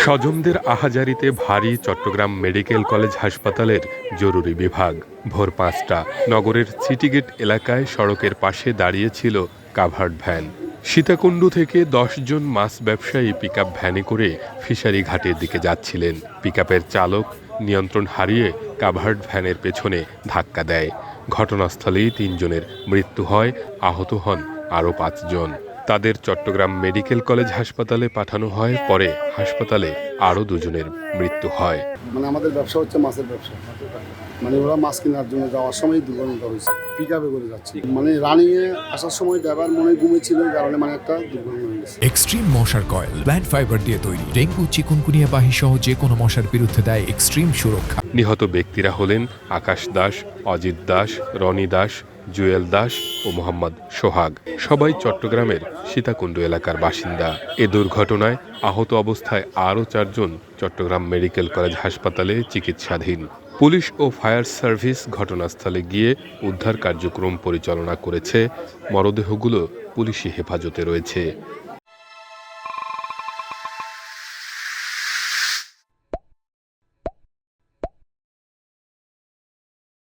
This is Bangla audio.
স্বজনদের আহাজারিতে ভারী চট্টগ্রাম মেডিকেল কলেজ হাসপাতালের জরুরি বিভাগ। ভোর ৫টা নগরের সিটিগেট এলাকায় সড়কের পাশে দাঁড়িয়েছিল কাভার্ড ভ্যান। সীতাকুণ্ড থেকে ১০ জন মাছ ব্যবসায়ী পিকআপ ভ্যানে করে ফিশারি ঘাটের দিকে যাচ্ছিলেন। পিকআপের চালক নিয়ন্ত্রণ হারিয়ে কাভার্ড ভ্যানের পেছনে ধাক্কা দেয়। ঘটনাস্থলেই ৩ জনের মৃত্যু হয়, আহত হন আরও ৫ জন। তাদের চট্টগ্রাম মেডিকেল কলেজ হাসপাতালে পাঠানো হয়, পরে হাসপাতালে আরও ২ জনের মৃত্যু হয়। আমাদের ব্যবসা হচ্ছে মাছের ব্যবসা। ওরা মাছ কেনার জন্য যাওয়ার সময় দুর্ঘটনা হয়েছে। পিকআপে করে যাচ্ছে, রানিংয়ে আসার সময় ড্রাইভার মনে ঘুমিয়েছিল, এই কারণে একটা দুর্ঘটনা হয়েছে। এক্সট্রিম মশার কয়েল প্ল্যান্ট ফাইবার দিয়ে তৈরি। ডেঙ্গু, চিকুনগুনিয়া বাহি সহ যে কোনো মশার বিরুদ্ধে দেয় এক্সট্রিম সুরক্ষা। নিহত ব্যক্তিরা হলেন আকাশ দাস, অজিত দাস, রনি দাস, জুয়েল দাস ও মোহাম্মদ সোহাগ। সবাই চট্টগ্রামের সীতাকুণ্ড এলাকার বাসিন্দা। এ দুর্ঘটনায় আহত অবস্থায় আরও ৪ জন চট্টগ্রাম মেডিকেল কলেজ হাসপাতালে চিকিৎসাধীন। পুলিশ ও ফায়ার সার্ভিস ঘটনাস্থলে গিয়ে উদ্ধার কার্যক্রম পরিচালনা করেছে। মরদেহগুলো পুলিশি হেফাজতে রয়েছে।